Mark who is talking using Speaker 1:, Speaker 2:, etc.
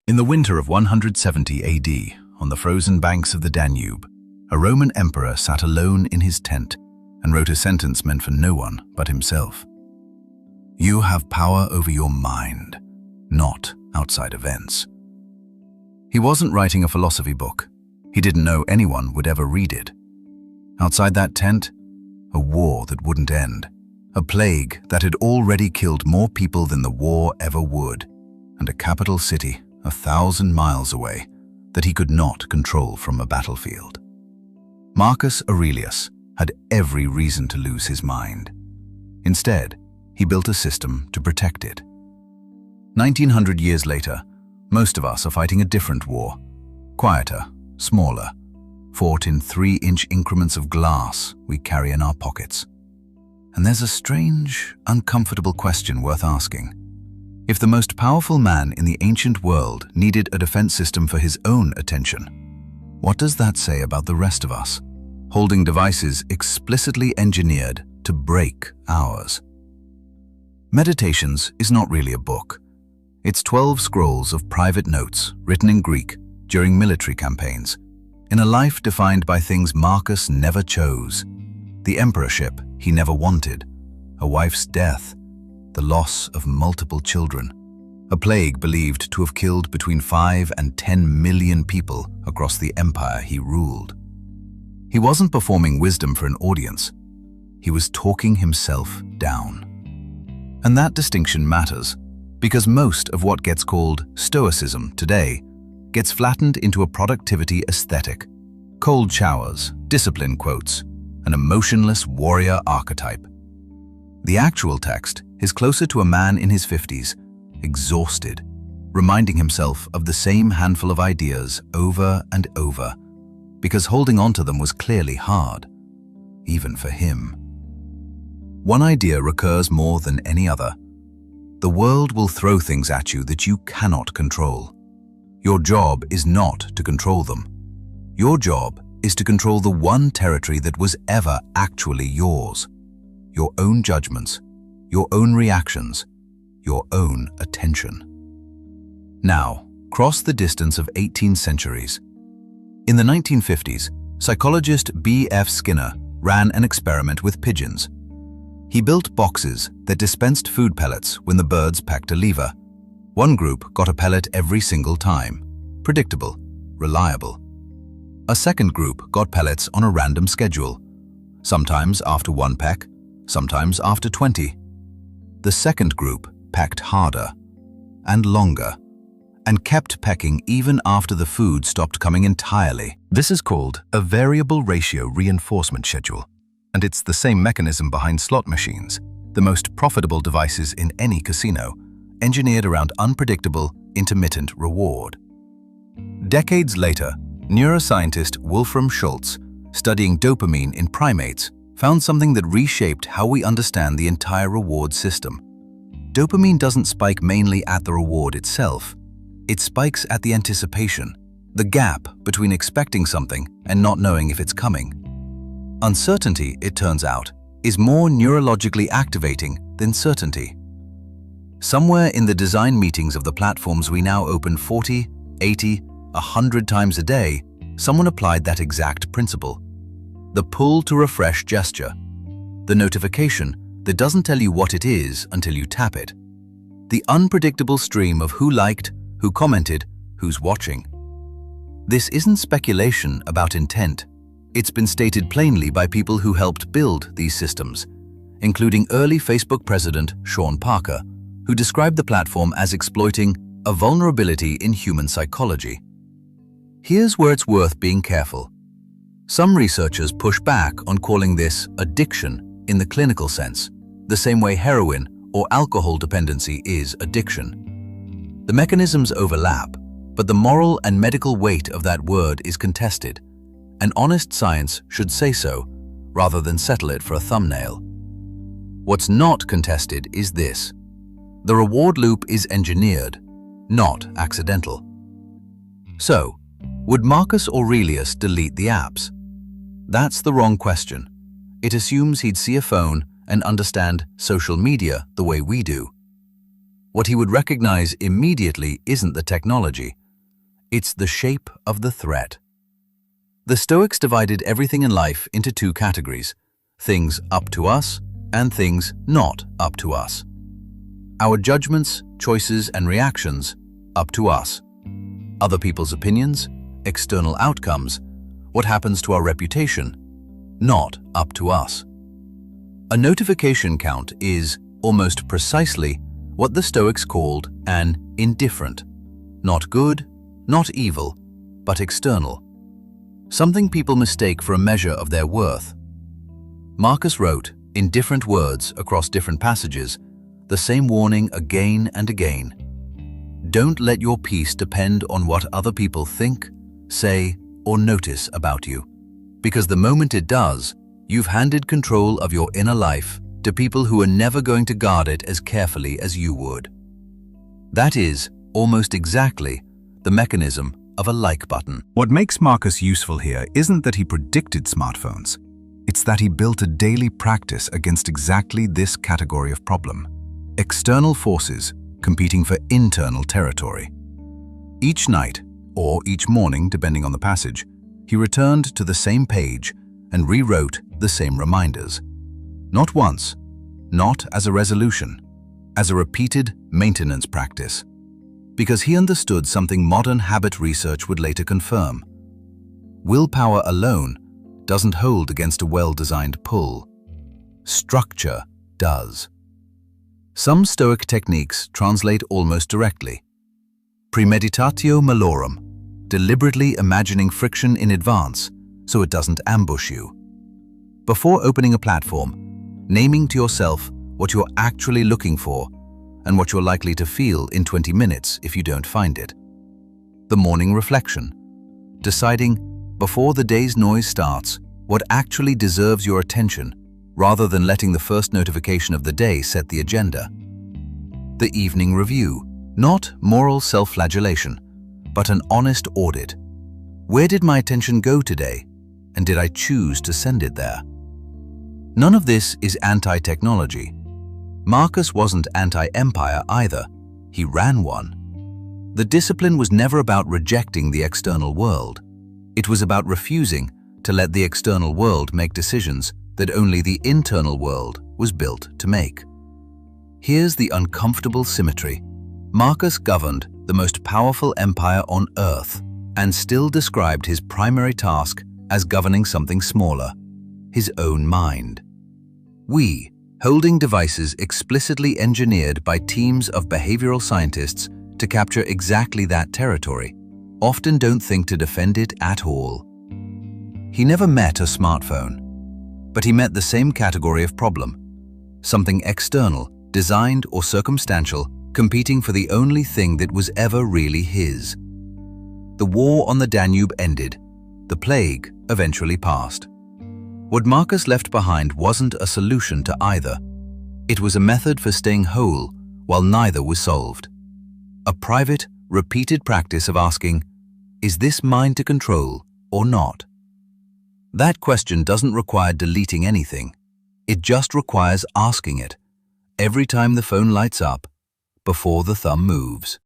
Speaker 1: In the winter of 170 AD, on the frozen banks of the Danube, a Roman emperor sat alone in his tent and wrote a sentence meant for no one but himself. You have power over your mind, not outside events. He wasn't writing a philosophy book. He didn't know anyone would ever read it. Outside that tent, a war that wouldn't end, a plague that had already killed more people than the war ever would, and a capital city 1,000 miles away that he could not control from a battlefield. Marcus Aurelius had every reason to lose his mind. Instead, he built a system to protect it. 1900 years later, most of us are fighting a different war, quieter, smaller, fought in 3-inch increments of glass we carry in our pockets. And there's a strange, uncomfortable question worth asking. If the most powerful man in the ancient world needed a defense system for his own attention, what does that say about the rest of us, holding devices explicitly engineered to break ours? Meditations is not really a book. It's 12 scrolls of private notes written in Greek during military campaigns, in a life defined by things Marcus never chose, the emperorship he never wanted, a wife's death, the loss of multiple children, a plague believed to have killed between 5 and 10 million people across the empire he ruled. He wasn't performing wisdom for an audience. He was talking himself down. And that distinction matters, because most of what gets called Stoicism today gets flattened into a productivity aesthetic, cold showers, discipline quotes, an emotionless warrior archetype. The actual text is closer to a man in his 50s, exhausted, reminding himself of the same handful of ideas over and over, because holding on to them was clearly hard, even for him. One idea recurs more than any other. The world will throw things at you that you cannot control. Your job is not to control them. Your job is to control the one territory that was ever actually yours. Your own judgments, your own reactions, your own attention. Now, cross the distance of 18 centuries. In the 1950s, psychologist B.F. Skinner ran an experiment with pigeons. He built boxes that dispensed food pellets when the birds pecked a lever. One group got a pellet every single time, predictable, reliable. A second group got pellets on a random schedule, sometimes after 1 peck, sometimes after 20. The second group pecked harder and longer and kept pecking even after the food stopped coming entirely. This is called a variable ratio reinforcement schedule, and it's the same mechanism behind slot machines, the most profitable devices in any casino, engineered around unpredictable, intermittent reward. Decades later, neuroscientist Wolfram Schultz, studying dopamine in primates, found something that reshaped how we understand the entire reward system. Dopamine doesn't spike mainly at the reward itself. It spikes at the anticipation, the gap between expecting something and not knowing if it's coming. Uncertainty, it turns out, is more neurologically activating than certainty. Somewhere in the design meetings of the platforms we now open 40, 80, 100 times a day, someone applied that exact principle. The pull to refresh gesture. The notification that doesn't tell you what it is until you tap it. The unpredictable stream of who liked, who commented, who's watching. This isn't speculation about intent. It's been stated plainly by people who helped build these systems, including early Facebook president Sean Parker, who described the platform as exploiting a vulnerability in human psychology. Here's where it's worth being careful. Some researchers push back on calling this addiction in the clinical sense, the same way heroin or alcohol dependency is addiction. The mechanisms overlap, but the moral and medical weight of that word is contested, and honest science should say so, rather than settle it for a thumbnail. What's not contested is this: the reward loop is engineered, not accidental. So, would Marcus Aurelius delete the apps? That's the wrong question. It assumes he'd see a phone and understand social media the way we do. what he would recognize immediately isn't the technology. It's the shape of the threat. The Stoics divided everything in life into two categories: things up to us and things not up to us. Our judgments, choices, and reactions, up to us. Other people's opinions, external outcomes, what happens to our reputation, not up to us. A notification count is, almost precisely, what the Stoics called an indifferent. Not good, not evil, but external. Something people mistake for a measure of their worth. Marcus wrote, in different words across different passages, the same warning again and again. Don't let your peace depend on what other people think, say, or notice about you. Because the moment it does, you've handed control of your inner life to people who are never going to guard it as carefully as you would. That is, almost exactly, the mechanism of a like button.
Speaker 2: What makes Marcus useful here isn't that he predicted smartphones. It's that he built a daily practice against exactly this category of problem. External forces competing for internal territory. Each night, or each morning depending on the passage, he returned to the same page and rewrote the same reminders. Not once, not as a resolution, as a repeated maintenance practice. Because he understood something modern habit research would later confirm. Willpower alone doesn't hold against a well-designed pull. Structure does. Some Stoic techniques translate almost directly. Premeditatio malorum, deliberately imagining friction in advance so it doesn't ambush you. Before opening a platform, naming to yourself what you're actually looking for and what you're likely to feel in 20 minutes if you don't find it. The morning reflection, deciding before the day's noise starts what actually deserves your attention rather than letting the first notification of the day set the agenda. The evening review, not moral self-flagellation, but an honest audit. Where did my attention go today, and did I choose to send it there? None of this is anti-technology. Marcus wasn't anti-empire either. He ran one. The discipline was never about rejecting the external world. It was about refusing to let the external world make decisions that only the internal world was built to make. Here's the uncomfortable symmetry. Marcus governed the most powerful empire on earth and still described his primary task as governing something smaller, his own mind. We, holding devices explicitly engineered by teams of behavioral scientists to capture exactly that territory, often don't think to defend it at all. He never met a smartphone, but he met the same category of problem, something external, designed or circumstantial, competing for the only thing that was ever really his. The war on the Danube ended. The plague eventually passed. What Marcus left behind wasn't a solution to either. It was a method for staying whole while neither was solved. A private, repeated practice of asking, is this mine to control or not? That question doesn't require deleting anything. It just requires asking it every time the phone lights up, before the thumb moves.